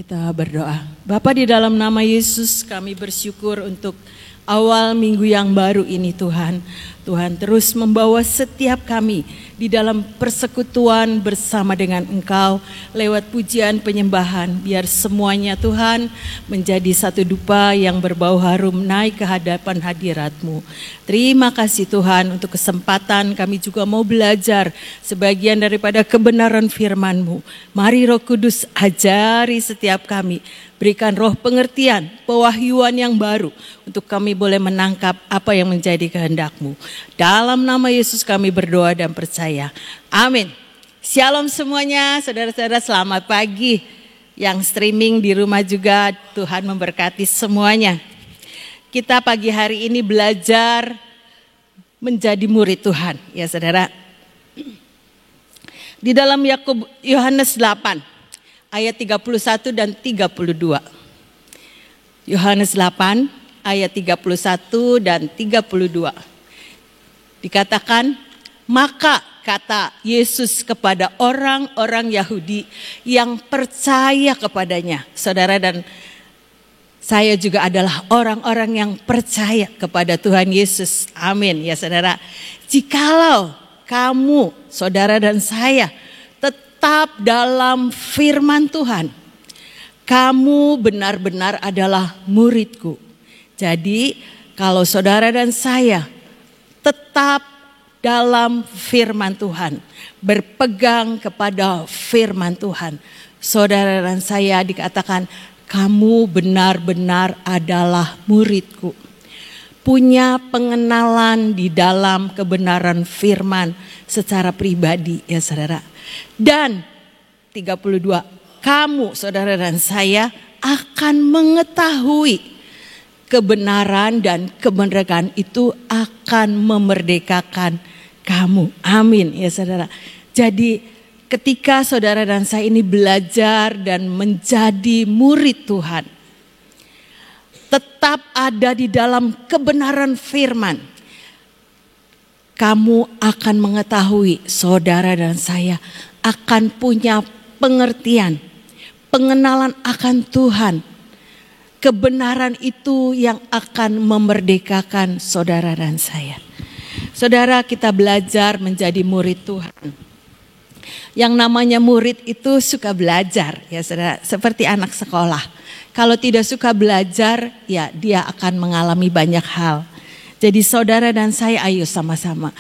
Kita berdoa. Bapa, di dalam nama Yesus kami bersyukur untuk awal minggu yang baru ini Tuhan. Tuhan terus membawa setiap kami di dalam persekutuan bersama dengan Engkau lewat pujian penyembahan. Biar semuanya Tuhan menjadi satu dupa yang berbau harum naik ke hadapan hadirat-Mu. Terima kasih Tuhan untuk kesempatan kami juga mau belajar sebagian daripada kebenaran firman-Mu. Mari Roh Kudus ajari setiap kami. Berikan roh pengertian, pewahyuan yang baru untuk kami boleh menangkap apa yang menjadi kehendak-Mu. Dalam nama Yesus kami berdoa dan percaya. Amin. Shalom semuanya, saudara-saudara, selamat pagi. Yang streaming di rumah juga, Tuhan memberkati semuanya. Kita pagi hari ini belajar menjadi murid Tuhan, ya saudara. Di dalam Yohanes 8. Ayat 31 dan 32. Yohanes 8 ayat 31 dan 32. Dikatakan, maka kata Yesus kepada orang-orang Yahudi yang percaya kepadanya. Saudara dan saya juga adalah orang-orang yang percaya kepada Tuhan Yesus. Amin ya saudara. Jikalau kamu, saudara dan saya, tetap dalam firman Tuhan, kamu benar-benar adalah muridku. Jadi kalau saudara dan saya tetap dalam firman Tuhan, berpegang kepada firman Tuhan, saudara dan saya dikatakan kamu benar-benar adalah muridku. Punya pengenalan di dalam kebenaran firman secara pribadi ya saudara. Dan 32, kamu saudara dan saya akan mengetahui kebenaran dan kemerdekaan itu akan memerdekakan kamu. Amin ya saudara. Jadi ketika saudara dan saya ini belajar dan menjadi murid Tuhan, tetap ada di dalam kebenaran firman, kamu akan mengetahui, saudara dan saya akan punya pengertian, pengenalan akan Tuhan. Kebenaran itu yang akan memerdekakan saudara dan saya. Saudara, kita belajar menjadi murid Tuhan. Yang namanya murid itu suka belajar, ya saudara, seperti anak sekolah. Kalau tidak suka belajar, ya dia akan mengalami banyak hal. Jadi saudara dan saya ayo sama-sama.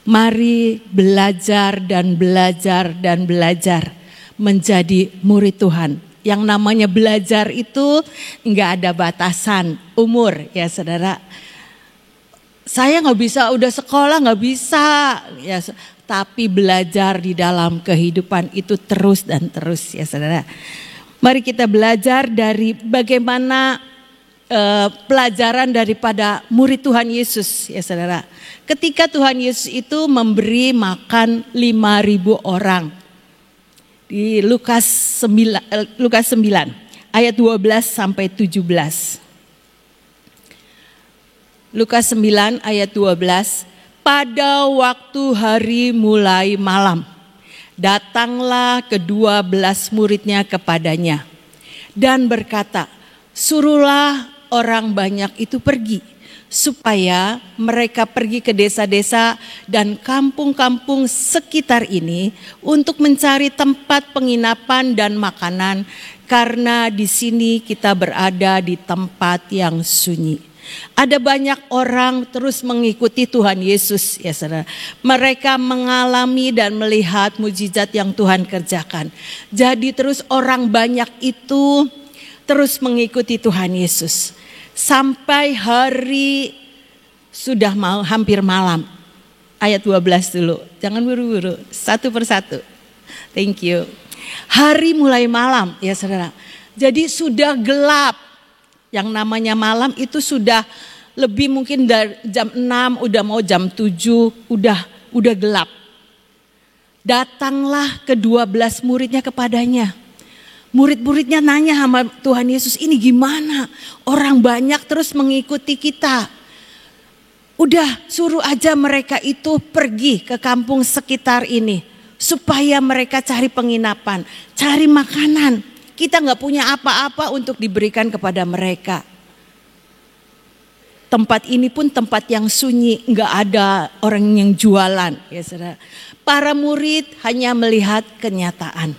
Mari belajar dan belajar dan belajar menjadi murid Tuhan. Yang namanya belajar itu enggak ada batasan umur ya saudara. Saya nggak bisa udah sekolah nggak bisa ya, tapi belajar di dalam kehidupan itu terus dan terus ya saudara. Mari kita belajar dari bagaimana pelajaran daripada murid Tuhan Yesus ya saudara. Ketika Tuhan Yesus itu memberi makan 5.000 orang. Di Lukas 9 ayat 12 sampai 17. Lukas 9 ayat 12. Pada waktu hari mulai malam, datanglah ke-12 muridnya kepadanya dan berkata, suruhlah orang banyak itu pergi, supaya mereka pergi ke desa-desa dan kampung-kampung sekitar ini untuk mencari tempat penginapan dan makanan, karena di sini kita berada di tempat yang sunyi. Ada banyak orang terus mengikuti Tuhan Yesus ya saudara. Mereka mengalami dan melihat mujizat yang Tuhan kerjakan. Jadi terus orang banyak itu terus mengikuti Tuhan Yesus. Sampai hari sudah hampir malam. Ayat 12 dulu. Jangan buru-buru. Satu persatu. Thank you. Hari mulai malam ya saudara. Jadi sudah gelap. Yang namanya malam itu sudah lebih mungkin dari jam 6 udah mau jam 7 udah gelap. Datanglah ke-12 muridnya kepadanya. Murid-muridnya nanya sama Tuhan Yesus, ini gimana? Orang banyak terus mengikuti kita. Udah suruh aja mereka itu pergi ke kampung sekitar ini. Supaya mereka cari penginapan, cari makanan. Kita nggak punya apa-apa untuk diberikan kepada mereka. Tempat ini pun tempat yang sunyi, nggak ada orang yang jualan. Ya saudara. Para murid hanya melihat kenyataan.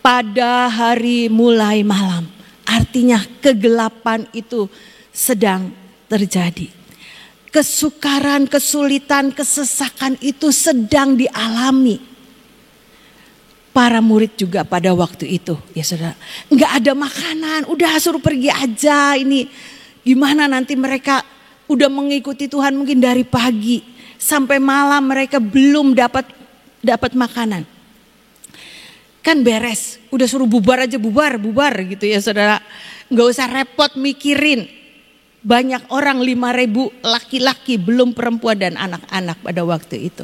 Pada hari mulai malam, artinya kegelapan itu sedang terjadi. Kesukaran, kesulitan, kesesakan itu sedang dialami. Para murid juga pada waktu itu, ya saudara, nggak ada makanan, udah suruh pergi aja ini. Gimana nanti mereka udah mengikuti Tuhan mungkin dari pagi sampai malam mereka belum dapat makanan. Kan beres, udah suruh bubar aja, bubar gitu ya saudara. Nggak usah repot mikirin. Banyak orang 5.000 laki-laki, belum perempuan dan anak-anak pada waktu itu.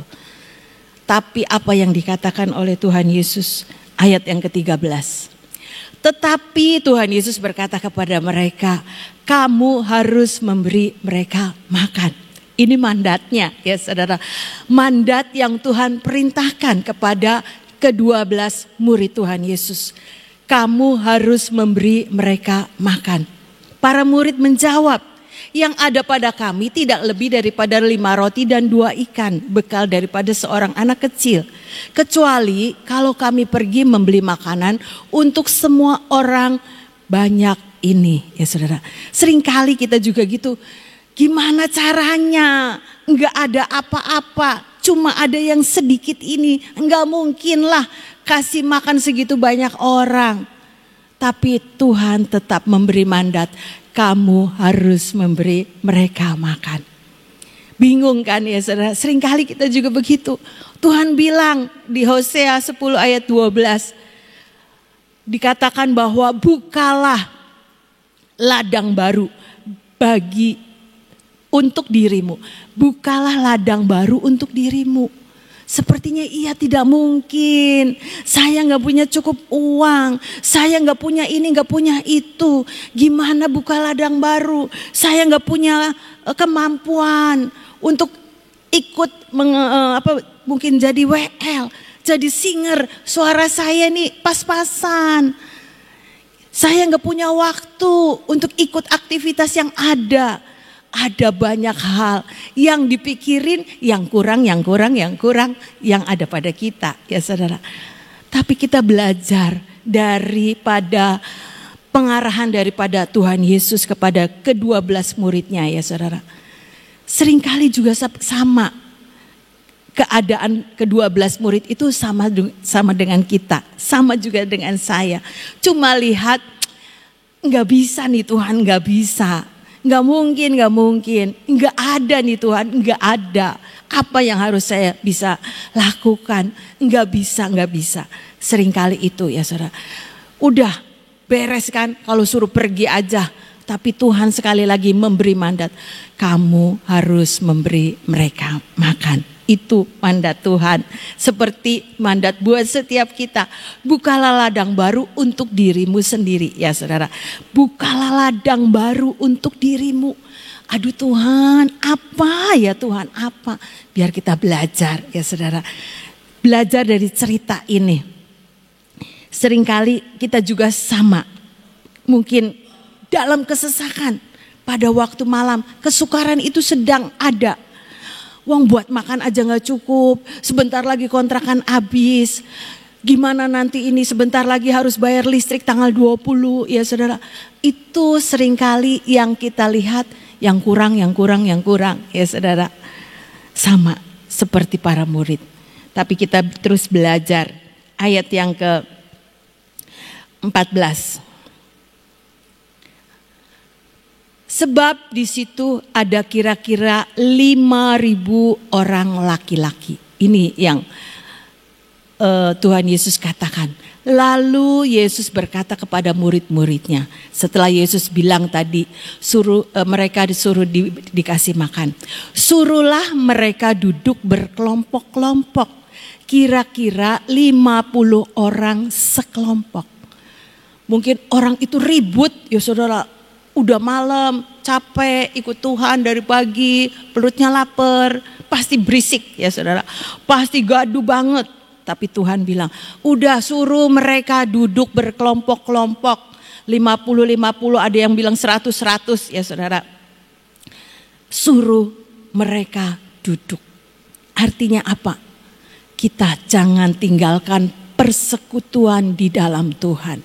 Tapi apa yang dikatakan oleh Tuhan Yesus ayat yang ke-13. Tetapi Tuhan Yesus berkata kepada mereka, kamu harus memberi mereka makan. Ini mandatnya ya saudara. Mandat yang Tuhan perintahkan kepada ke-12 murid Tuhan Yesus. Kamu harus memberi mereka makan. Para murid menjawab, yang ada pada kami tidak lebih daripada 5 roti dan 2 ikan, bekal daripada seorang anak kecil. Kecuali kalau kami pergi membeli makanan untuk semua orang banyak ini. Ya saudara, seringkali kita juga gitu. Gimana caranya? Enggak ada apa-apa, cuma ada yang sedikit ini. Enggak mungkin lah kasih makan segitu banyak orang. Tapi Tuhan tetap memberi mandat, kamu harus memberi mereka makan. Bingung kan ya saudara? Seringkali kita juga begitu. Tuhan bilang di Hosea 10 ayat 12. Dikatakan bahwa bukalah ladang baru untuk dirimu. Bukalah ladang baru untuk dirimu. Sepertinya ia tidak mungkin. Saya gak punya cukup uang. Saya gak punya ini, gak punya itu. Gimana buka ladang baru? Saya gak punya kemampuan untuk ikut mungkin jadi WL, jadi singer. Suara saya nih pas-pasan. Saya gak punya waktu untuk ikut aktivitas yang ada. Ada banyak hal yang dipikirin, yang kurang yang ada pada kita ya saudara. Tapi kita belajar daripada pengarahan daripada Tuhan Yesus kepada ke-12 muridnya ya saudara. Seringkali juga sama keadaan ke-12 murid itu sama dengan kita, sama juga dengan saya. Cuma lihat nggak bisa nih Tuhan, nggak bisa. Nggak mungkin. Nggak ada nih Tuhan, nggak ada. Apa yang harus saya bisa lakukan? Nggak bisa. Seringkali itu ya saudara. Udah beres kan kalau suruh pergi aja. Tapi Tuhan sekali lagi memberi mandat. Kamu harus memberi mereka makan. Itu mandat Tuhan. Seperti mandat buat setiap kita. Bukalah ladang baru untuk dirimu sendiri ya saudara. Bukalah ladang baru untuk dirimu. Aduh Tuhan, apa ya Tuhan, apa? Biar kita belajar ya saudara. Belajar dari cerita ini. Seringkali kita juga sama. Mungkin dalam kesesakan pada waktu malam. Kesukaran itu sedang ada. Uang buat makan aja gak cukup, sebentar lagi kontrakan habis. Gimana nanti ini sebentar lagi harus bayar listrik tanggal 20 ya saudara. Itu seringkali yang kita lihat yang kurang ya saudara. Sama seperti para murid. Tapi kita terus belajar ayat yang ke-14. Sebab di situ ada kira-kira 5.000 orang laki-laki. Ini yang Tuhan Yesus katakan. Lalu Yesus berkata kepada murid-muridnya. Setelah Yesus bilang tadi, mereka disuruh dikasih makan. Suruhlah mereka duduk berkelompok-kelompok. Kira-kira 50 orang sekelompok. Mungkin orang itu ribut ya saudara. Udah malam, capek, ikut Tuhan dari pagi, perutnya lapar, pasti berisik ya saudara. Pasti gaduh banget, Tapi Tuhan bilang, udah suruh mereka duduk berkelompok-kelompok. 50-50, ada yang bilang 100-100 ya saudara. Suruh mereka duduk. Artinya apa? Kita jangan tinggalkan persekutuan di dalam Tuhan.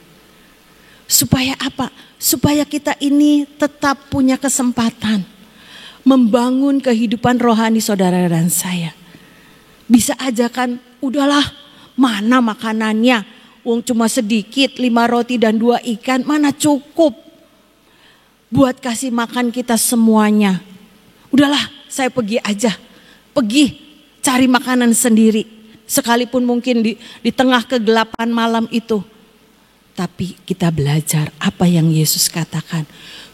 Supaya apa? Supaya kita ini tetap punya kesempatan membangun kehidupan rohani saudara dan saya. Bisa aja kan, udahlah mana makanannya. Wong cuma sedikit, 5 roti dan 2 ikan, mana cukup buat kasih makan kita semuanya. Udahlah saya pergi aja, pergi cari makanan sendiri. Sekalipun mungkin di tengah kegelapan malam itu. Tapi kita belajar apa yang Yesus katakan.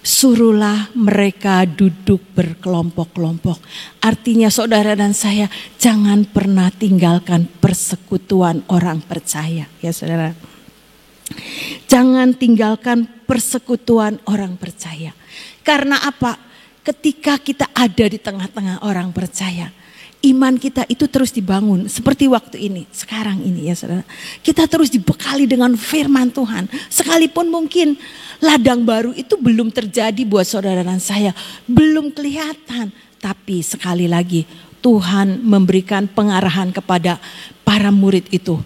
Suruhlah mereka duduk berkelompok-kelompok. Artinya saudara dan saya jangan pernah tinggalkan persekutuan orang percaya. Ya saudara. Jangan tinggalkan persekutuan orang percaya. Karena apa? Ketika kita ada di tengah-tengah orang percaya, iman kita itu terus dibangun seperti waktu ini, sekarang ini ya saudara. Kita terus dibekali dengan firman Tuhan. Sekalipun mungkin ladang baru itu belum terjadi buat saudara dan saya, belum kelihatan. Tapi sekali lagi Tuhan memberikan pengarahan kepada para murid itu.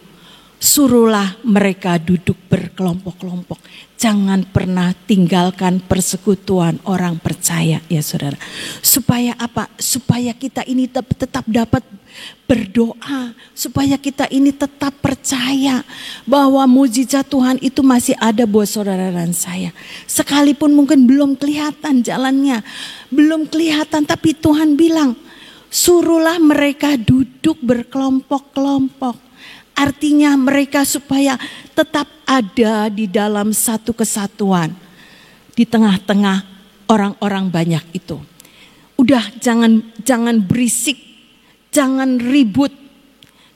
Suruhlah mereka duduk berkelompok-kelompok. Jangan pernah tinggalkan persekutuan orang percaya ya saudara. Supaya apa? Supaya kita ini tetap dapat berdoa. Supaya kita ini tetap percaya bahwa mujizat Tuhan itu masih ada buat saudara dan saya. Sekalipun mungkin belum kelihatan jalannya. Belum kelihatan, tapi Tuhan bilang, suruhlah mereka duduk berkelompok-kelompok. Artinya mereka supaya tetap ada di dalam satu kesatuan. Di tengah-tengah orang-orang banyak itu. Udah jangan berisik, jangan ribut.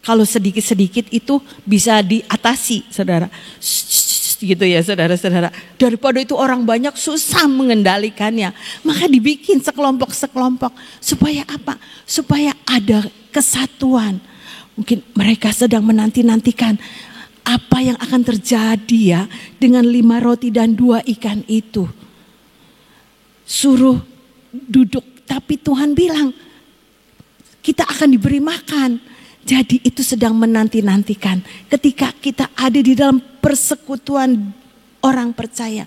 Kalau sedikit-sedikit itu bisa diatasi saudara. Gitu ya saudara-saudara. Daripada itu orang banyak susah mengendalikannya. Maka dibikin sekelompok-sekelompok. Supaya apa? Supaya ada kesatuan. Mungkin mereka sedang menanti-nantikan apa yang akan terjadi ya dengan 5 roti dan 2 ikan itu. Suruh duduk, tapi Tuhan bilang kita akan diberi makan. Jadi itu sedang menanti-nantikan ketika kita ada di dalam persekutuan orang percaya.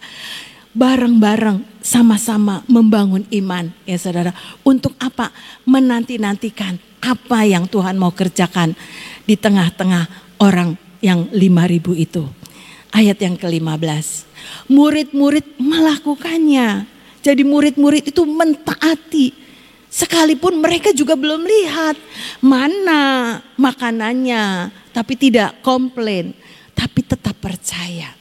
Bareng-bareng sama-sama membangun iman ya saudara. Untuk apa? Menanti-nantikan apa yang Tuhan mau kerjakan di tengah-tengah orang yang 5.000 itu. Ayat yang ke-15. Murid-murid melakukannya. Jadi murid-murid itu mentaati. Sekalipun mereka juga belum lihat mana makanannya. Tapi tidak komplain. Tapi tetap percaya.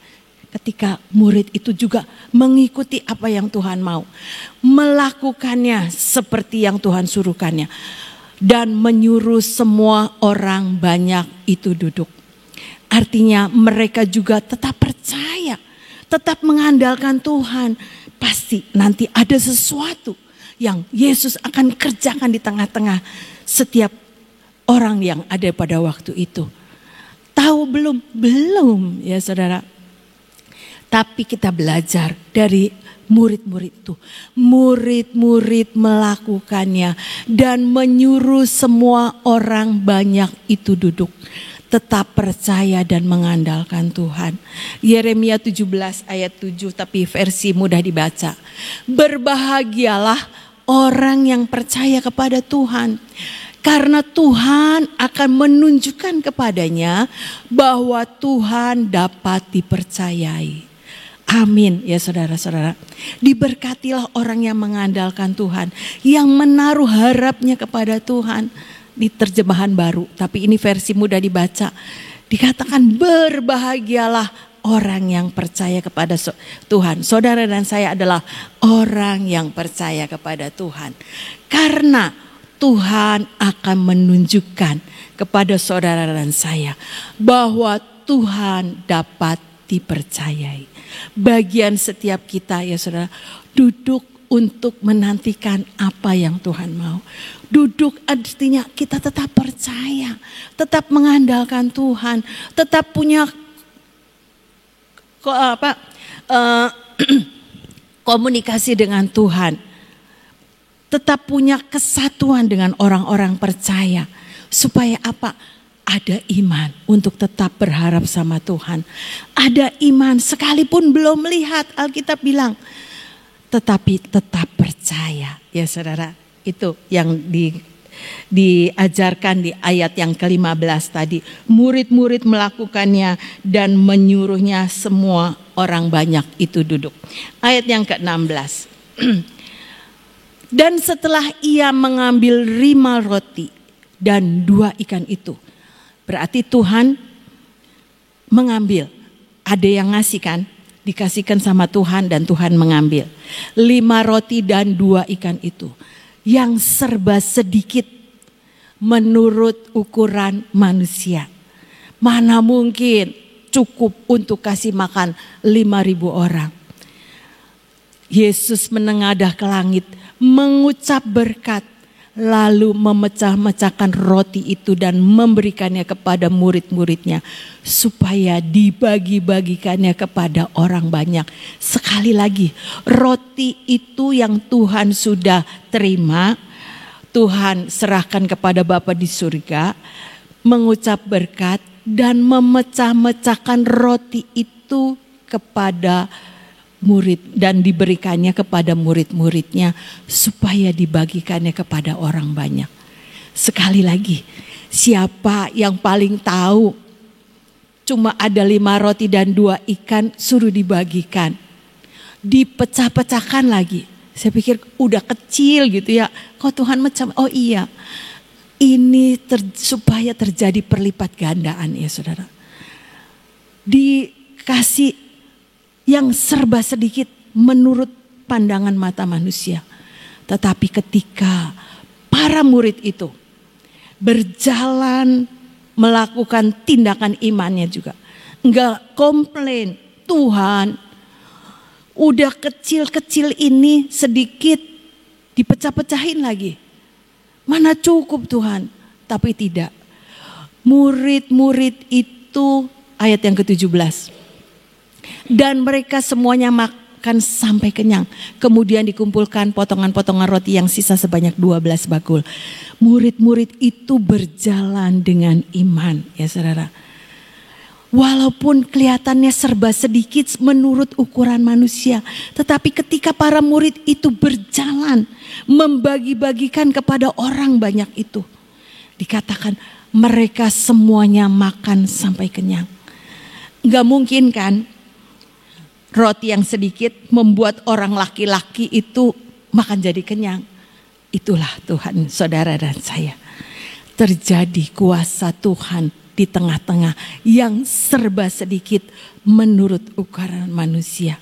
Ketika murid itu juga mengikuti apa yang Tuhan mau. Melakukannya seperti yang Tuhan suruhkannya. Dan menyuruh semua orang banyak itu duduk. Artinya mereka juga tetap percaya. Tetap mengandalkan Tuhan. Pasti nanti ada sesuatu yang Yesus akan kerjakan di tengah-tengah setiap orang yang ada pada waktu itu. Tahu belum? Belum ya saudara. Tapi kita belajar dari murid-murid itu. Murid-murid melakukannya dan menyuruh semua orang banyak itu duduk. Tetap percaya dan mengandalkan Tuhan. Yeremia 17 ayat 7 tapi versi mudah dibaca. Berbahagialah orang yang percaya kepada Tuhan. Karena Tuhan akan menunjukkan kepadanya bahwa Tuhan dapat dipercayai. Amin ya saudara-saudara. Diberkatilah orang yang mengandalkan Tuhan. Yang menaruh harapnya kepada Tuhan. Di terjemahan baru. Tapi ini versi mudah dibaca. Dikatakan berbahagialah orang yang percaya kepada Tuhan. Saudara dan saya adalah orang yang percaya kepada Tuhan. Karena Tuhan akan menunjukkan kepada saudara dan saya. Bahwa Tuhan dapat dipercayai. Bagian setiap kita ya saudara, duduk untuk menantikan apa yang Tuhan mau. Duduk artinya kita tetap percaya, tetap mengandalkan Tuhan, tetap punya komunikasi dengan Tuhan, tetap punya kesatuan dengan orang-orang percaya. Supaya apa? Ada iman untuk tetap berharap sama Tuhan. Ada iman sekalipun belum melihat, Alkitab bilang, tetapi tetap percaya. Ya saudara, itu yang diajarkan di ayat yang ke-15 tadi. Murid-murid melakukannya dan menyuruhnya, semua orang banyak itu duduk. Ayat yang ke-16. Dan setelah ia mengambil 5 roti dan 2 ikan itu. Berarti Tuhan mengambil. Ada yang ngasih kan? Dikasihkan sama Tuhan dan Tuhan mengambil. 5 roti dan 2 ikan itu. Yang serba sedikit menurut ukuran manusia. Mana mungkin cukup untuk kasih makan 5.000 orang. Yesus menengadah ke langit, mengucap berkat, lalu memecah-mecahkan roti itu dan memberikannya kepada murid-muridnya supaya dibagi-bagikannya kepada orang banyak. Sekali lagi, roti itu yang Tuhan sudah terima, Tuhan serahkan kepada Bapa di surga, mengucap berkat dan memecah-mecahkan roti itu kepada murid dan diberikannya kepada murid-muridnya supaya dibagikannya kepada orang banyak. Sekali lagi, siapa yang paling tahu? Cuma ada 5 roti dan 2 ikan, suruh dibagikan. Dipecah-pecahkan lagi. Saya pikir udah kecil gitu ya. Kok Tuhan macam, oh iya. Ini supaya terjadi perlipat gandaan ya saudara. Dikasih yang serba sedikit menurut pandangan mata manusia. Tetapi ketika para murid itu berjalan melakukan tindakan imannya juga. Enggak komplain, Tuhan udah kecil-kecil ini sedikit dipecah-pecahin lagi. Mana cukup Tuhan, tapi tidak. Murid-murid itu ayat yang ke-17. Dan mereka semuanya makan sampai kenyang. Kemudian dikumpulkan potongan-potongan roti yang sisa sebanyak 12 bakul. Murid-murid itu berjalan dengan iman ya saudara. Walaupun kelihatannya serba sedikit menurut ukuran manusia. Tetapi ketika para murid itu berjalan membagi-bagikan kepada orang banyak itu. Dikatakan mereka semuanya makan sampai kenyang. Gak mungkin kan roti yang sedikit membuat orang laki-laki itu makan jadi kenyang. Itulah Tuhan saudara dan saya. Terjadi kuasa Tuhan di tengah-tengah yang serba sedikit menurut ukuran manusia.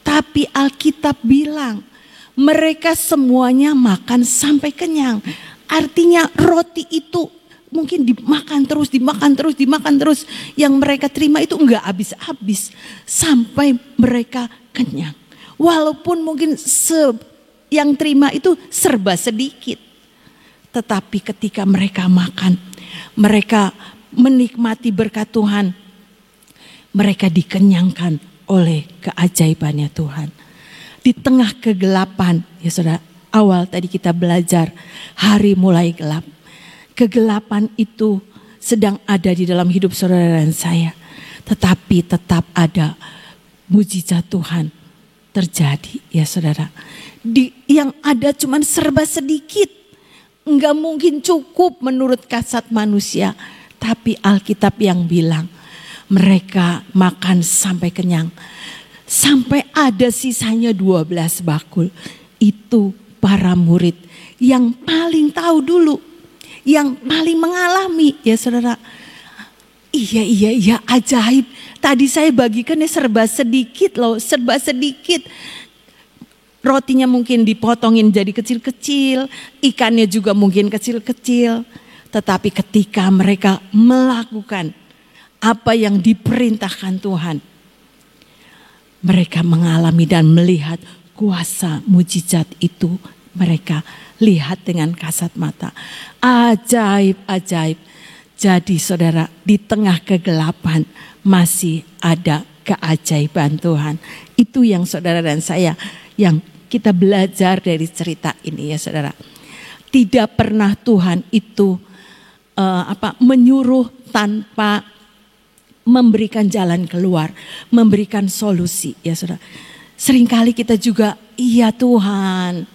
Tapi Alkitab bilang mereka semuanya makan sampai kenyang. Artinya roti itu mungkin dimakan terus. Yang mereka terima itu enggak habis-habis sampai mereka kenyang. Walaupun mungkin yang terima itu serba sedikit. Tetapi ketika mereka makan, mereka menikmati berkat Tuhan. Mereka dikenyangkan oleh keajaibannya Tuhan. Di tengah kegelapan, ya saudara, awal tadi kita belajar hari mulai gelap. Kegelapan itu sedang ada di dalam hidup saudara dan saya. Tetapi tetap ada mujizat Tuhan terjadi ya saudara. Yang ada cuman serba sedikit. Enggak mungkin cukup menurut kasat manusia. Tapi Alkitab yang bilang mereka makan sampai kenyang. Sampai ada sisanya 12 bakul. Itu para murid yang paling tahu dulu. Yang paling mengalami ya saudara. Iya ajaib. Tadi saya bagikannya serba sedikit loh. Serba sedikit. Rotinya mungkin dipotongin jadi kecil-kecil. Ikannya juga mungkin kecil-kecil. Tetapi ketika mereka melakukan apa yang diperintahkan Tuhan. Mereka mengalami dan melihat kuasa mujizat itu mereka lihat dengan kasat mata. Ajaib-ajaib. Jadi saudara, di tengah kegelapan masih ada keajaiban Tuhan. Itu yang saudara dan saya yang kita belajar dari cerita ini ya saudara. Tidak pernah Tuhan itu menyuruh tanpa memberikan jalan keluar, memberikan solusi ya saudara. Seringkali kita juga, iya Tuhan,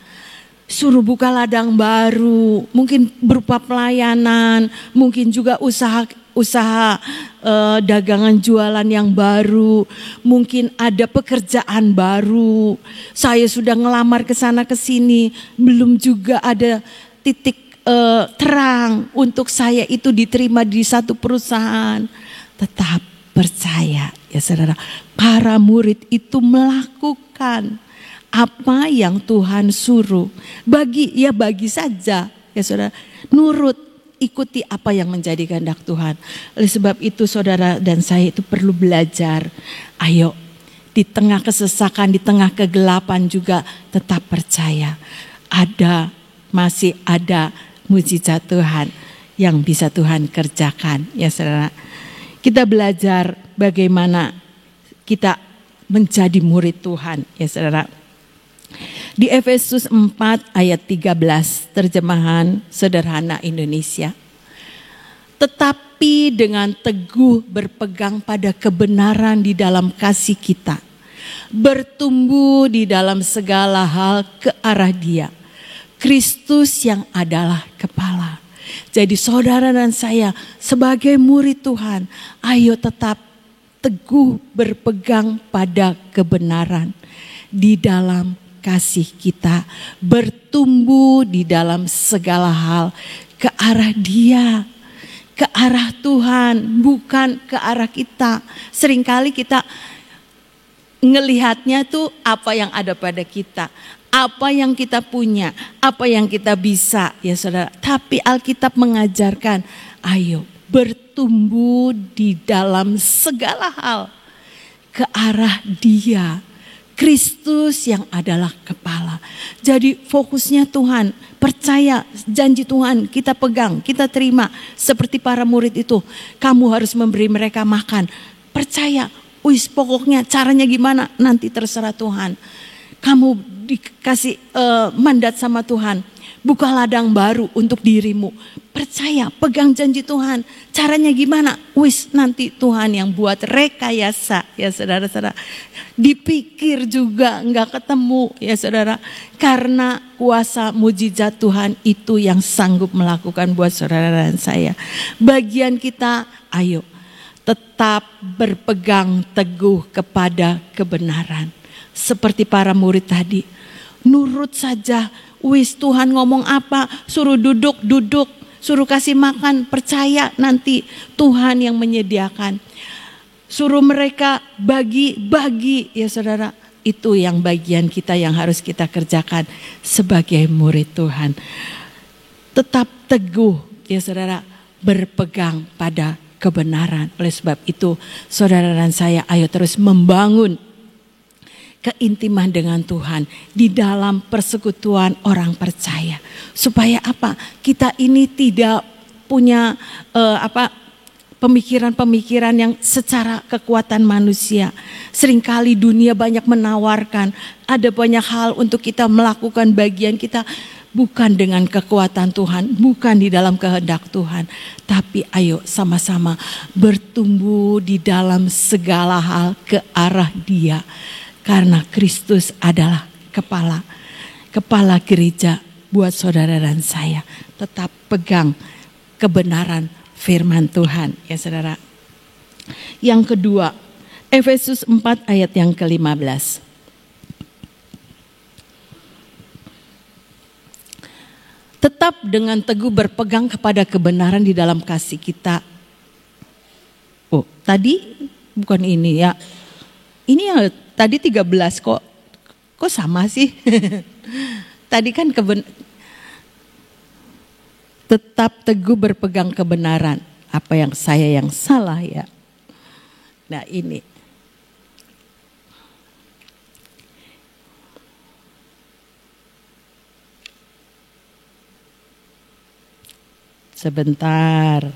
suruh buka ladang baru, mungkin berupa pelayanan, mungkin juga usaha dagangan jualan yang baru, mungkin ada pekerjaan baru. Saya sudah ngelamar ke sana ke sini, belum juga ada titik terang untuk saya itu diterima di satu perusahaan. Tetap percaya ya saudara, para murid itu melakukan apa yang Tuhan suruh. Bagi saja ya saudara, nurut, ikuti apa yang menjadi kehendak Tuhan. Oleh sebab itu saudara dan saya itu perlu belajar. Ayo, di tengah kesesakan, di tengah kegelapan juga tetap percaya. Masih ada mujizat Tuhan yang bisa Tuhan kerjakan ya saudara. Kita belajar bagaimana kita menjadi murid Tuhan ya saudara. Di Efesus 4 ayat 13 terjemahan sederhana Indonesia. Tetapi dengan teguh berpegang pada kebenaran di dalam kasih kita, bertumbuh di dalam segala hal ke arah Dia, Kristus yang adalah kepala. Jadi saudara dan saya sebagai murid Tuhan, ayo tetap teguh berpegang pada kebenaran di dalam kasih kita, bertumbuh di dalam segala hal ke arah Dia, ke arah Tuhan, bukan ke arah kita. Seringkali kita ngelihatnya tuh apa yang ada pada kita, apa yang kita punya, apa yang kita bisa ya saudara. Tapi Alkitab mengajarkan, ayo bertumbuh di dalam segala hal ke arah Dia, Kristus yang adalah kepala. Jadi fokusnya Tuhan, percaya janji Tuhan, kita pegang, kita terima. Seperti para murid itu, kamu harus memberi mereka makan. Percaya, pokoknya caranya gimana nanti terserah Tuhan. Kamu dikasih mandat sama Tuhan, buka ladang baru untuk dirimu. Percaya, pegang janji Tuhan. Caranya gimana? Nanti Tuhan yang buat rekayasa ya saudara-saudara. Dipikir juga nggak ketemu ya saudara. Karena kuasa mujizat Tuhan itu yang sanggup melakukan buat saudara dan saya. Bagian kita, ayo tetap berpegang teguh kepada kebenaran. Seperti para murid tadi, nurut saja. Tuhan ngomong apa, suruh duduk, suruh kasih makan, percaya nanti Tuhan yang menyediakan. Suruh mereka bagi ya saudara. Itu yang bagian kita yang harus kita kerjakan sebagai murid Tuhan. Tetap teguh ya saudara, berpegang pada kebenaran. Oleh sebab itu saudara dan saya ayo terus membangun keintiman dengan Tuhan di dalam persekutuan orang percaya. Supaya apa? Kita ini tidak punya pemikiran-pemikiran yang secara kekuatan manusia. Seringkali dunia banyak menawarkan, ada banyak hal untuk kita melakukan bagian kita. Bukan dengan kekuatan Tuhan, bukan di dalam kehendak Tuhan. Tapi ayo sama-sama bertumbuh di dalam segala hal ke arah Dia. Karena Kristus adalah kepala gereja buat saudara dan saya. Tetap pegang kebenaran firman Tuhan ya saudara. Yang kedua, Efesus 4 ayat yang ke-15. Tetap dengan teguh berpegang kepada kebenaran di dalam kasih kita. Oh, tadi bukan ini ya. Ini yang tadi 13 kok sama sih? Tadi kan tetap teguh berpegang kebenaran. Apa yang saya yang salah ya? Nah ini. Sebentar.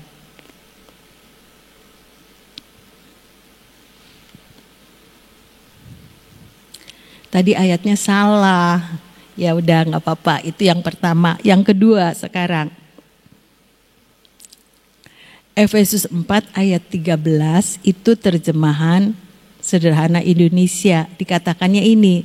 Tadi ayatnya salah. Ya udah nggak apa-apa, itu yang pertama. Yang kedua sekarang. Efesus 4 ayat 13 itu terjemahan sederhana Indonesia. Dikatakannya ini,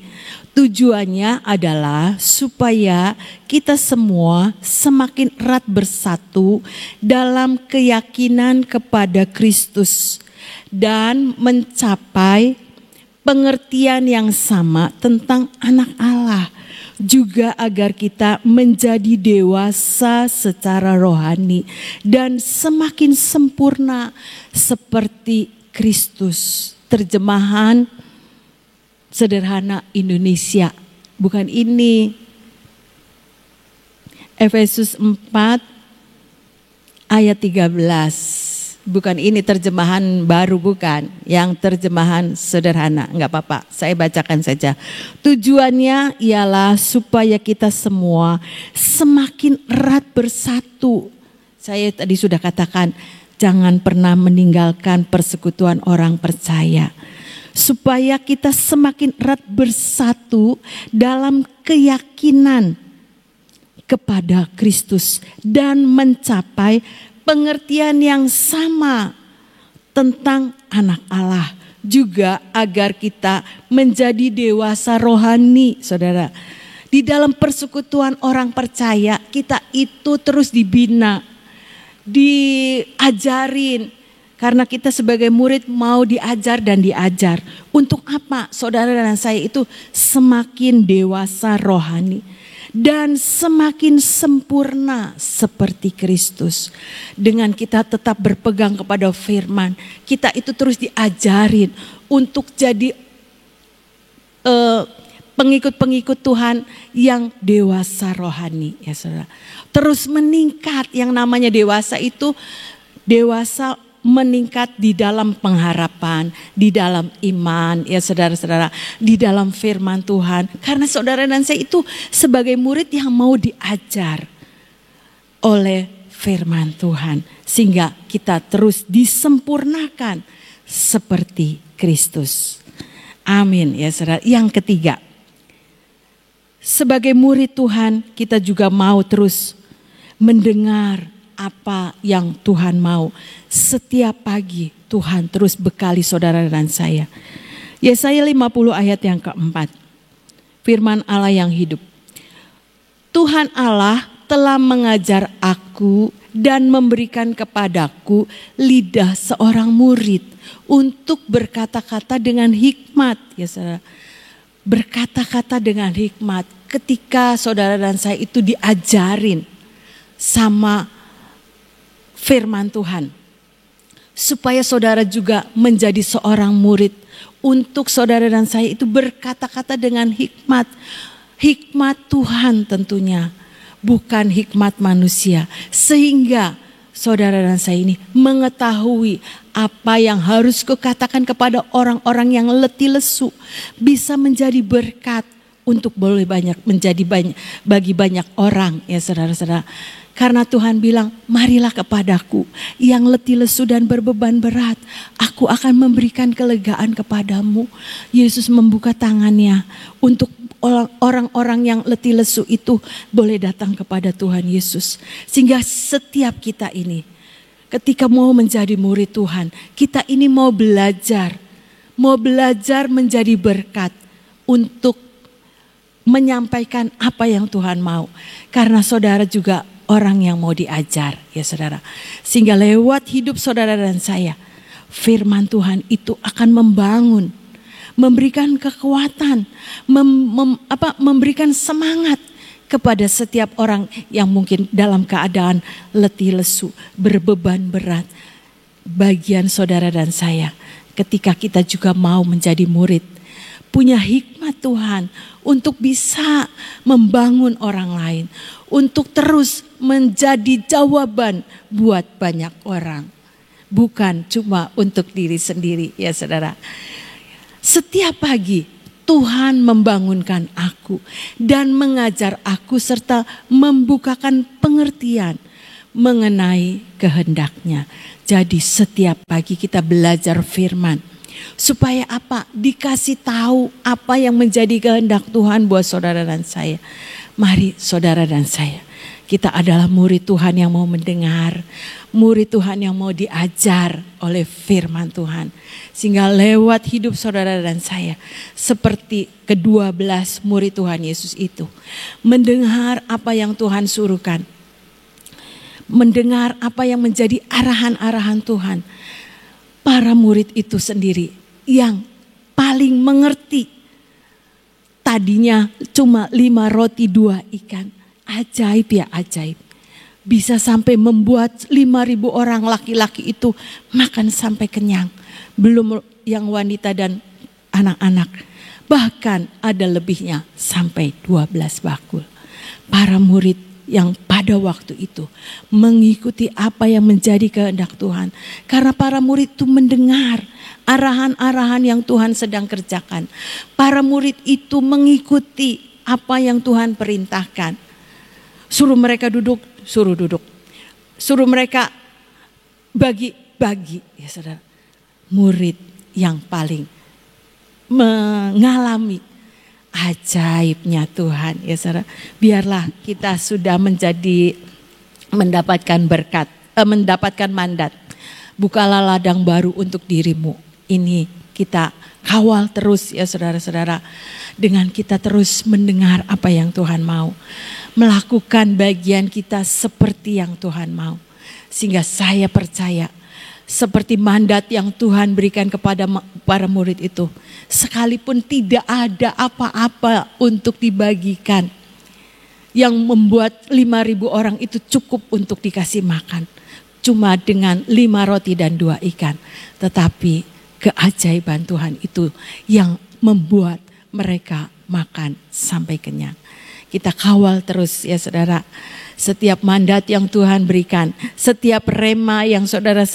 tujuannya adalah supaya kita semua semakin erat bersatu dalam keyakinan kepada Kristus dan mencapai pengertian yang sama tentang anak Allah, juga agar kita menjadi dewasa secara rohani dan semakin sempurna seperti Kristus. Terjemahan sederhana Indonesia, bukan ini. Efesus 4 ayat 13. Bukan ini terjemahan baru, bukan. Yang terjemahan sederhana, enggak apa-apa, saya bacakan saja. Tujuannya ialah supaya kita semua semakin erat bersatu. Saya tadi sudah katakan, jangan pernah meninggalkan persekutuan orang percaya. Supaya kita semakin erat bersatu dalam keyakinan kepada Kristus dan mencapai pengertian yang sama tentang anak Allah, juga agar kita menjadi dewasa rohani, saudara. Di dalam persekutuan orang percaya, kita itu terus dibina, diajarin. Karena kita sebagai murid mau diajar dan diajar. Untuk apa? Saudara dan saya itu semakin dewasa rohani dan semakin sempurna seperti Kristus. Dengan kita tetap berpegang kepada firman, kita itu terus diajarin untuk jadi pengikut-pengikut Tuhan yang dewasa rohani, ya saudara. Terus meningkat, yang namanya dewasa itu dewasa meningkat di dalam pengharapan, di dalam iman, ya saudara-saudara, di dalam firman Tuhan. Karena saudara dan saya itu sebagai murid yang mau diajar oleh firman Tuhan, sehingga kita terus disempurnakan seperti Kristus. Amin, ya saudara. Yang ketiga, sebagai murid Tuhan kita juga mau terus mendengar apa yang Tuhan mau. Setiap pagi Tuhan terus bekali saudara dan saya. Yesaya 50 ayat yang keempat. Firman Allah yang hidup. Tuhan Allah telah mengajar aku dan memberikan kepadaku lidah seorang murid untuk berkata-kata dengan hikmat. Ya saudara, berkata-kata dengan hikmat. Ketika saudara dan saya itu diajarin sama firman Tuhan, supaya saudara juga menjadi seorang murid. Untuk saudara dan saya itu berkata-kata dengan hikmat. Hikmat Tuhan tentunya, bukan hikmat manusia. Sehingga saudara dan saya ini mengetahui apa yang harus kukatakan kepada orang-orang yang letih lesu. Bisa menjadi berkat untuk boleh banyak, menjadi banyak bagi banyak orang, ya saudara-saudara. Karena Tuhan bilang, marilah kepadaku yang letih lesu dan berbeban berat. Aku akan memberikan kelegaan kepadamu. Yesus membuka tangannya untuk orang-orang yang letih lesu itu boleh datang kepada Tuhan Yesus. Sehingga setiap kita ini, ketika mau menjadi murid Tuhan, kita ini mau belajar menjadi berkat untuk menyampaikan apa yang Tuhan mau. Karena saudara juga orang yang mau diajar, ya saudara. Sehingga lewat hidup saudara dan saya, firman Tuhan itu akan membangun, memberikan kekuatan, memberikan semangat kepada setiap orang yang mungkin dalam keadaan letih lesu, berbeban berat. Bagian saudara dan saya, ketika kita juga mau menjadi murid, punya hikmat Tuhan untuk bisa membangun orang lain, untuk terus menjadi jawaban buat banyak orang, bukan cuma untuk diri sendiri, ya saudara. Setiap pagi Tuhan membangunkan aku dan mengajar aku serta membukakan pengertian mengenai kehendaknya. Jadi setiap pagi kita belajar firman. Supaya apa? Dikasih tahu apa yang menjadi kehendak Tuhan buat saudara dan saya. Mari saudara dan saya, kita adalah murid Tuhan yang mau mendengar, murid Tuhan yang mau diajar oleh firman Tuhan. Sehingga lewat hidup saudara dan saya, seperti ke-12 murid Tuhan Yesus itu, mendengar apa yang Tuhan suruhkan, mendengar apa yang menjadi arahan-arahan Tuhan. Para murid itu sendiri yang paling mengerti. Tadinya cuma 5 roti 2 ikan. Ajaib ya, ajaib. Bisa sampai membuat 5.000 orang laki-laki itu makan sampai kenyang. Belum yang wanita dan anak-anak. Bahkan ada lebihnya sampai 12 bakul. Para murid yang pada waktu itu mengikuti apa yang menjadi kehendak Tuhan. Karena para murid itu mendengar arahan-arahan yang Tuhan sedang kerjakan. Para murid itu mengikuti apa yang Tuhan perintahkan. Suruh mereka duduk, suruh duduk. Suruh mereka bagi-bagi. Ya saudara, murid yang paling mengalami ajaibnya Tuhan, ya saudara. Biarlah kita sudah mendapatkan berkat, mendapatkan mandat. Bukalah ladang baru untuk dirimu. Ini kita kawal terus ya saudara-saudara. Dengan kita terus mendengar apa yang Tuhan mau. Melakukan bagian kita seperti yang Tuhan mau. Sehingga saya percaya seperti mandat yang Tuhan berikan kepada para murid itu. Sekalipun tidak ada apa-apa untuk dibagikan. Yang membuat 5.000 orang itu cukup untuk dikasih makan. Cuma dengan 5 roti dan 2 ikan. Tetapi keajaiban Tuhan itu yang membuat mereka makan sampai kenyang. Kita kawal terus ya saudara. Setiap mandat yang Tuhan berikan, setiap rema yang saudara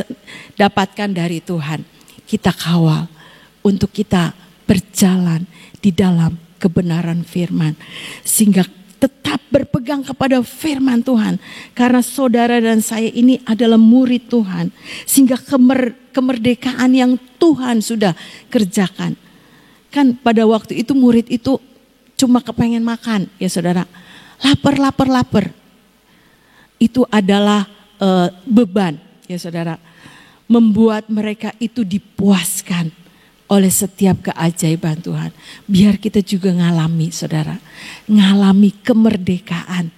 dapatkan dari Tuhan, kita kawal untuk kita berjalan di dalam kebenaran firman. Sehingga tetap berpegang kepada firman Tuhan. Karena saudara dan saya ini adalah murid Tuhan. Sehingga kemerdekaan yang Tuhan sudah kerjakan. Kan pada waktu itu murid itu cuma kepengen makan ya saudara. Lapar. Itu adalah beban ya saudara. Membuat mereka itu dipuaskan oleh setiap keajaiban Tuhan. Biar kita juga ngalami saudara. Ngalami kemerdekaan.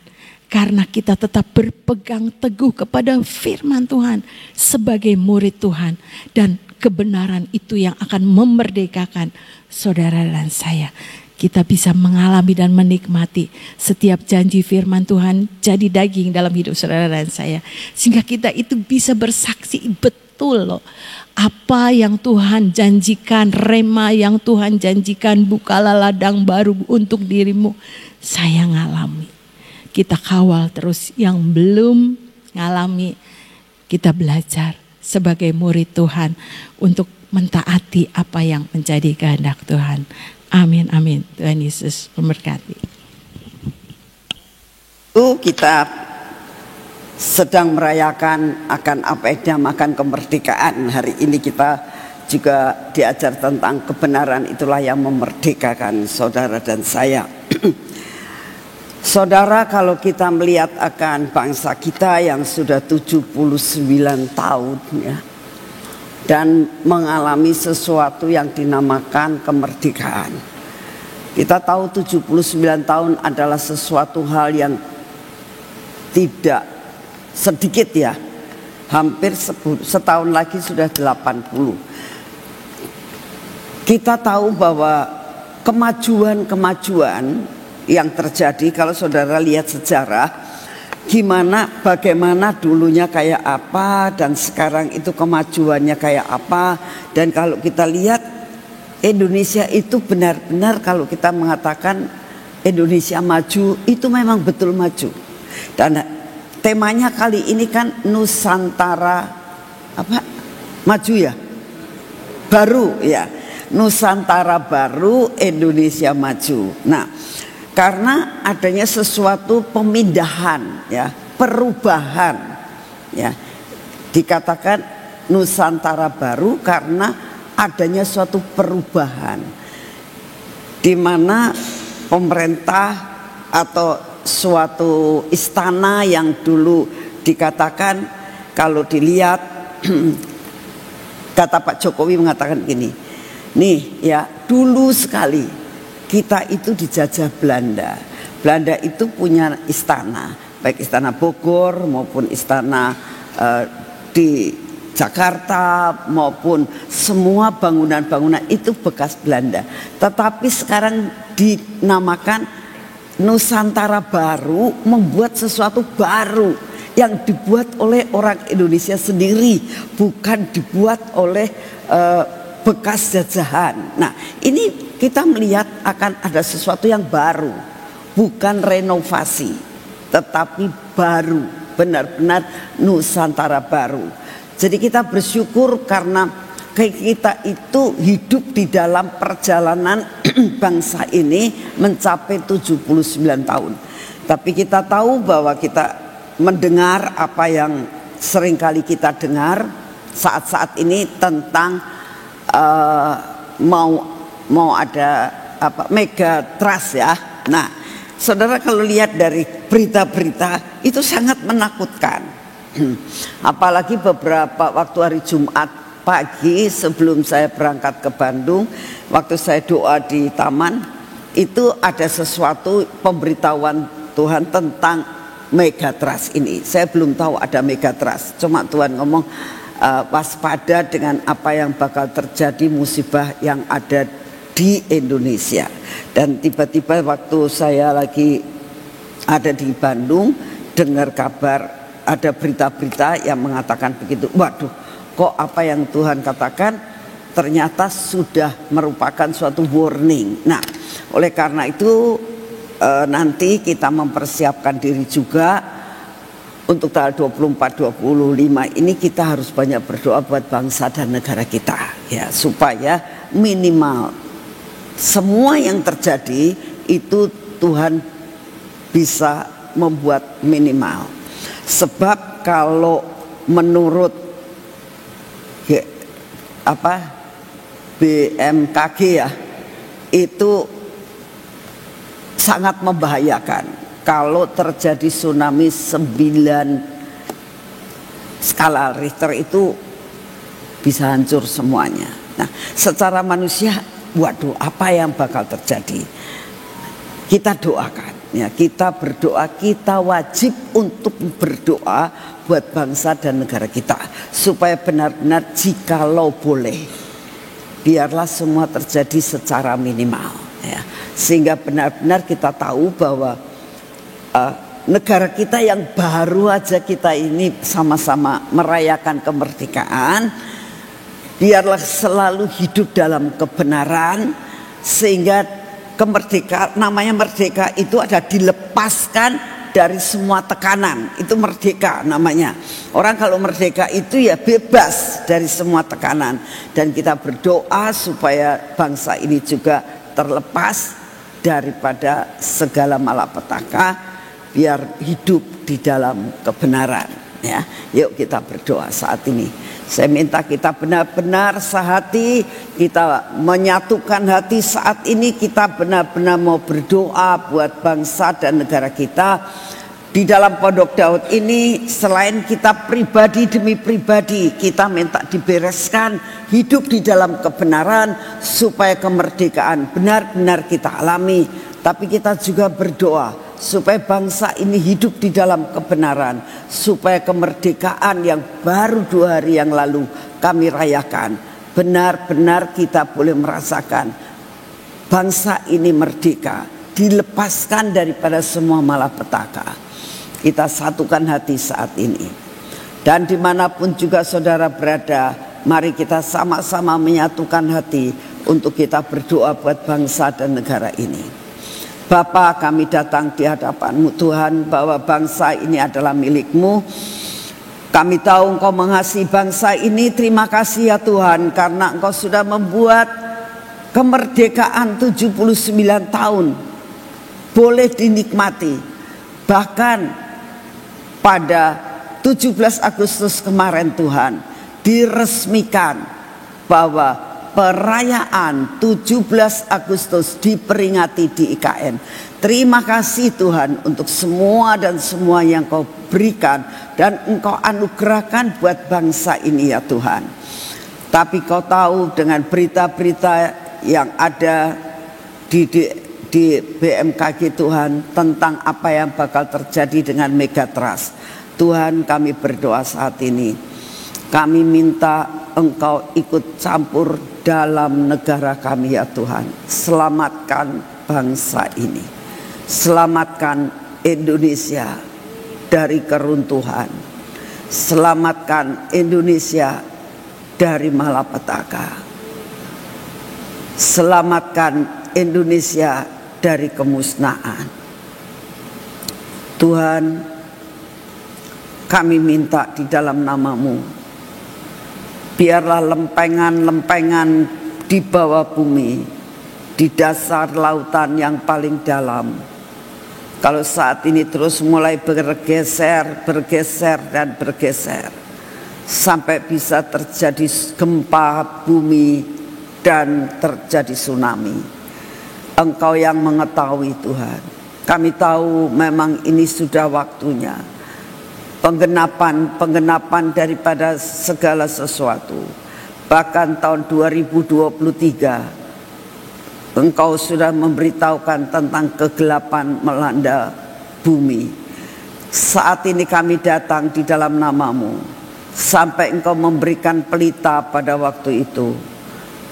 Karena kita tetap berpegang teguh kepada firman Tuhan. Sebagai murid Tuhan. Dan kebenaran itu yang akan memerdekakan saudara dan saya. Kita bisa mengalami dan menikmati setiap janji firman Tuhan jadi daging dalam hidup saudara dan saya. Sehingga kita itu bisa bersaksi betul loh. Apa yang Tuhan janjikan, rema yang Tuhan janjikan, bukalah ladang baru untuk dirimu. Saya ngalami. Kita kawal terus yang belum ngalami. Kita belajar sebagai murid Tuhan untuk mentaati apa yang menjadi kehendak Tuhan. Amin, amin. Tuhan Yesus memberkati. Kita sedang merayakan akan apa yang dinamakan kemerdekaan. Hari ini kita juga diajar tentang kebenaran, itulah yang memerdekakan saudara dan saya. Saudara, kalau kita melihat akan bangsa kita yang sudah 79 tahun ya, dan mengalami sesuatu yang dinamakan kemerdekaan. Kita tahu 79 tahun adalah sesuatu hal yang tidak sedikit ya. Hampir setahun lagi sudah 80. Kita tahu bahwa kemajuan yang terjadi, kalau saudara lihat sejarah, bagaimana dulunya kayak apa dan sekarang itu kemajuannya kayak apa. Dan kalau kita lihat Indonesia itu benar-benar, kalau kita mengatakan Indonesia maju, itu memang betul maju. Dan temanya kali ini kan Nusantara maju ya, baru ya, Nusantara baru, Indonesia maju. Nah, karena adanya sesuatu pemindahan ya, perubahan ya. Dikatakan Nusantara baru karena adanya suatu perubahan di mana pemerintah atau suatu istana yang dulu dikatakan, kalau dilihat kata Pak Jokowi mengatakan gini, nih ya, dulu sekali kita itu dijajah Belanda. Belanda itu punya istana, baik istana Bogor maupun istana di Jakarta maupun semua bangunan-bangunan itu bekas Belanda. Tetapi sekarang dinamakan Nusantara baru, membuat sesuatu baru yang dibuat oleh orang Indonesia sendiri, bukan dibuat oleh bekas jajahan. Nah, ini kita melihat akan ada sesuatu yang baru, bukan renovasi, tetapi baru, benar-benar Nusantara baru. Jadi kita bersyukur karena kita itu hidup di dalam perjalanan bangsa ini mencapai 79 tahun. Tapi kita tahu bahwa kita mendengar apa yang seringkali kita dengar saat-saat ini tentang mau ada mega trust ya. Nah, saudara kalau lihat dari berita-berita itu sangat menakutkan. Apalagi beberapa waktu hari Jumat pagi sebelum saya berangkat ke Bandung, waktu saya doa di taman, itu ada sesuatu pemberitahuan Tuhan tentang megatrust ini. Saya belum tahu ada megatrust, cuma Tuhan ngomong waspada dengan apa yang bakal terjadi, musibah yang ada di Indonesia. Dan tiba-tiba waktu saya lagi ada di Bandung, dengar kabar ada berita-berita yang mengatakan begitu. Waduh, kok apa yang Tuhan katakan ternyata sudah merupakan suatu warning. Nah, oleh karena itu nanti kita mempersiapkan diri juga untuk tanggal 24-25 ini kita harus banyak berdoa buat bangsa dan negara kita ya, supaya minimal semua yang terjadi itu Tuhan bisa membuat minimal. Sebab kalau menurut BMKG ya, itu sangat membahayakan kalau terjadi tsunami 9 skala Richter, itu bisa hancur semuanya. Nah, secara manusia, waduh, apa yang bakal terjadi? Kita doakan. Ya, kita berdoa, kita wajib untuk berdoa buat bangsa dan negara kita supaya benar-benar jikalau boleh biarlah semua terjadi secara minimal ya, sehingga benar-benar kita tahu bahwa negara kita yang baru aja kita ini sama-sama merayakan kemerdekaan, biarlah selalu hidup dalam kebenaran sehingga kemerdekaan, namanya merdeka itu ada dilepaskan dari semua tekanan, itu merdeka namanya. Orang kalau merdeka itu ya bebas dari semua tekanan. Dan kita berdoa supaya bangsa ini juga terlepas daripada segala malapetaka, biar hidup di dalam kebenaran ya. Yuk kita berdoa saat ini. Saya minta kita benar-benar sehati, kita menyatukan hati saat ini, kita benar-benar mau berdoa buat bangsa dan negara kita. Di dalam Pondok Daud ini selain kita pribadi demi pribadi, kita minta dibereskan hidup di dalam kebenaran supaya kemerdekaan benar-benar kita alami. Tapi kita juga berdoa supaya bangsa ini hidup di dalam kebenaran, supaya kemerdekaan yang baru 2 hari yang lalu kami rayakan, benar-benar kita boleh merasakan bangsa ini merdeka, dilepaskan daripada semua malapetaka. Kita satukan hati saat ini. Dan dimanapun juga saudara berada, mari kita sama-sama menyatukan hati untuk kita berdoa buat bangsa dan negara ini. Bapa, kami datang di hadapan-Mu Tuhan, bahwa bangsa ini adalah milik-Mu. Kami tahu Engkau mengasihi bangsa ini. Terima kasih ya Tuhan, karena Engkau sudah membuat kemerdekaan 79 tahun boleh dinikmati. Bahkan pada 17 Agustus kemarin Tuhan diresmikan bahwa perayaan 17 Agustus diperingati di IKN. Terima kasih Tuhan untuk semua dan semua yang Kau berikan dan Engkau anugerahkan buat bangsa ini ya Tuhan. Tapi Kau tahu dengan berita-berita yang ada di BMKG Tuhan tentang apa yang bakal terjadi dengan Megatrust. Tuhan, kami berdoa saat ini. Kami minta Engkau ikut campur dalam negara kami ya Tuhan. Selamatkan bangsa ini. Selamatkan Indonesia dari keruntuhan. Selamatkan Indonesia dari malapetaka. Selamatkan Indonesia dari kemusnahan. Tuhan, kami minta di dalam nama-Mu, biarlah lempengan-lempengan di bawah bumi, di dasar lautan yang paling dalam, kalau saat ini terus mulai bergeser dan bergeser, sampai bisa terjadi gempa bumi dan terjadi tsunami. Engkau yang mengetahui Tuhan. Kami tahu memang ini sudah waktunya. Penggenapan daripada segala sesuatu. Bahkan tahun 2023 Engkau sudah memberitahukan tentang kegelapan melanda bumi. Saat ini kami datang di dalam nama-Mu, sampai Engkau memberikan pelita pada waktu itu.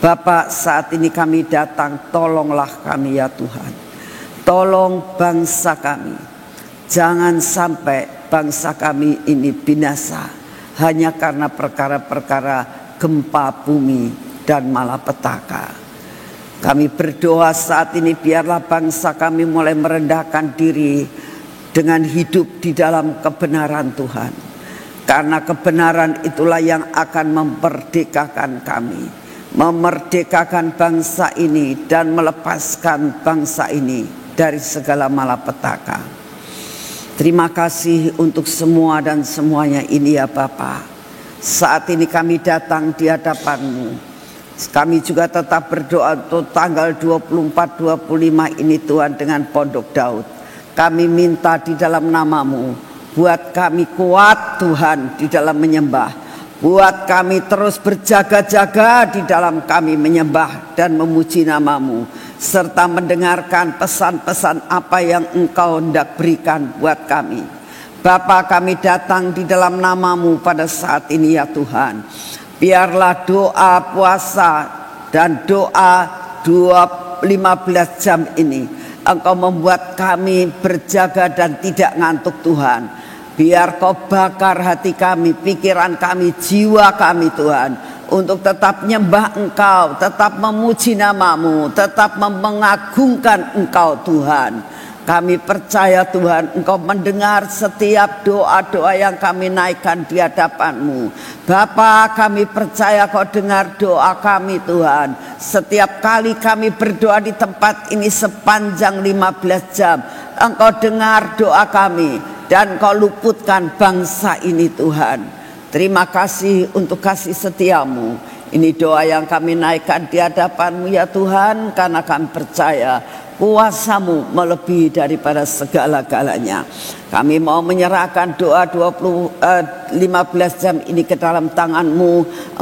Bapak, saat ini kami datang, tolonglah kami ya Tuhan. Tolong bangsa kami. Jangan sampai bangsa kami ini binasa hanya karena perkara-perkara gempa bumi dan malapetaka. Kami berdoa saat ini biarlah bangsa kami mulai merendahkan diri dengan hidup di dalam kebenaran Tuhan. Karena kebenaran itulah yang akan memperdekakan kami. Memerdekakan bangsa ini dan melepaskan bangsa ini dari segala malapetaka. Terima kasih untuk semua dan semuanya ini ya Bapa. Saat ini kami datang di hadapan-Mu. Kami juga tetap berdoa untuk tanggal 24-25 ini Tuhan dengan Pondok Daud. Kami minta di dalam nama-Mu, buat kami kuat Tuhan di dalam menyembah. Buat kami terus berjaga-jaga di dalam kami menyembah dan memuji nama-Mu, serta mendengarkan pesan-pesan apa yang Engkau hendak berikan buat kami. Bapa, kami datang di dalam nama-Mu pada saat ini ya Tuhan. Biarlah doa puasa dan doa 15 jam ini Engkau membuat kami berjaga dan tidak ngantuk Tuhan. Biar Kau bakar hati kami, pikiran kami, jiwa kami Tuhan, untuk tetap nyembah Engkau, tetap memuji nama-Mu, tetap mengagungkan Engkau Tuhan. Kami percaya Tuhan Engkau mendengar setiap doa-doa yang kami naikkan di hadapan-Mu. Bapa, kami percaya Kau dengar doa kami Tuhan. Setiap kali kami berdoa di tempat ini sepanjang 15 jam, Engkau dengar doa kami. Dan Kau luputkan bangsa ini Tuhan. Terima kasih untuk kasih setia-Mu. Ini doa yang kami naikkan di hadapan-Mu ya Tuhan. Karena kami percaya kuasa-Mu melebihi daripada segala-galanya. Kami mau menyerahkan doa 15 jam ini ke dalam tangan-Mu.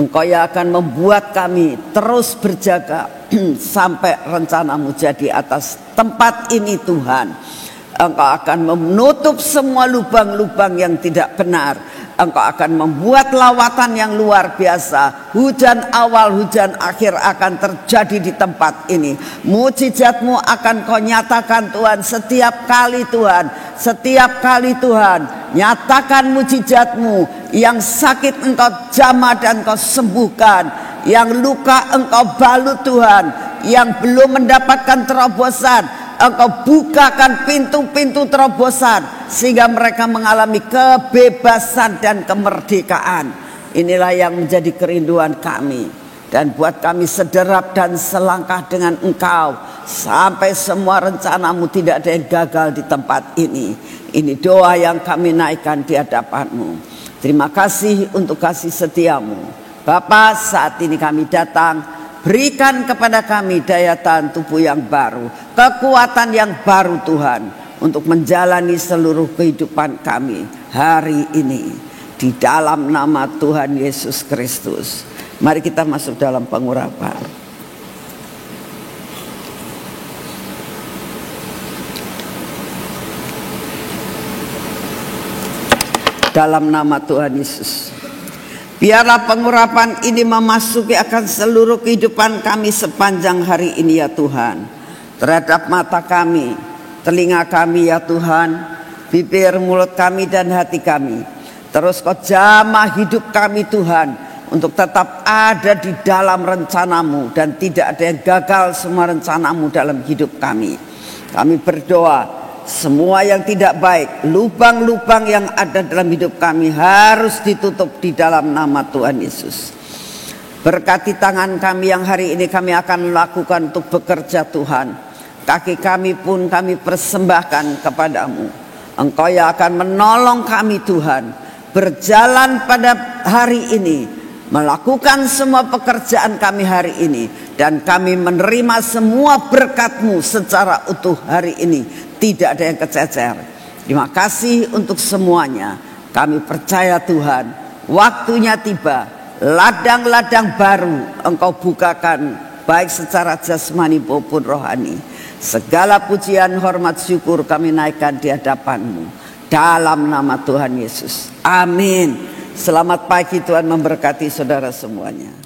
Engkau yang akan membuat kami terus berjaga sampai rencana-Mu jadi atas tempat ini Tuhan. Engkau akan menutup semua lubang-lubang yang tidak benar. Engkau akan membuat lawatan yang luar biasa. Hujan awal, hujan akhir akan terjadi di tempat ini. Mujizat-Mu akan Kau nyatakan Tuhan setiap kali Tuhan. Setiap kali Tuhan. Nyatakan mujizat-Mu. Yang sakit Engkau jamah dan Kau sembuhkan. Yang luka Engkau balut Tuhan. Yang belum mendapatkan terobosan, Engkau bukakan pintu-pintu terobosan sehingga mereka mengalami kebebasan dan kemerdekaan. Inilah yang menjadi kerinduan kami. Dan buat kami sederap dan selangkah dengan Engkau sampai semua rencana-Mu tidak ada yang gagal di tempat ini. Ini doa yang kami naikkan di hadapan-Mu. Terima kasih untuk kasih setiamu. Bapa, saat ini kami datang, berikan kepada kami daya tahan tubuh yang baru, kekuatan yang baru Tuhan, untuk menjalani seluruh kehidupan kami hari ini. Di dalam nama Tuhan Yesus Kristus. Mari kita masuk dalam pengurapan. Dalam nama Tuhan Yesus, biarlah pengurapan ini memasuki akan seluruh kehidupan kami sepanjang hari ini ya Tuhan. Terhadap mata kami, telinga kami ya Tuhan, bibir, mulut kami dan hati kami. Terus Kau jamah hidup kami Tuhan, untuk tetap ada di dalam rencanamu, dan tidak ada yang gagal semua rencanamu dalam hidup kami. Kami berdoa, semua yang tidak baik, lubang-lubang yang ada dalam hidup kami harus ditutup di dalam nama Tuhan Yesus. Berkati tangan kami yang hari ini kami akan lakukan untuk bekerja Tuhan. Kaki kami pun kami persembahkan kepadamu. Engkau yang akan menolong kami Tuhan, berjalan pada hari ini, melakukan semua pekerjaan kami hari ini, dan kami menerima semua berkat-Mu secara utuh hari ini. Tidak ada yang kececer. Terima kasih untuk semuanya. Kami percaya Tuhan, waktunya tiba. Ladang-ladang baru Engkau bukakan, baik secara jasmani maupun rohani. Segala pujian, hormat, syukur kami naikkan di hadapan-Mu, dalam nama Tuhan Yesus. Amin. Selamat pagi, Tuhan memberkati saudara semuanya.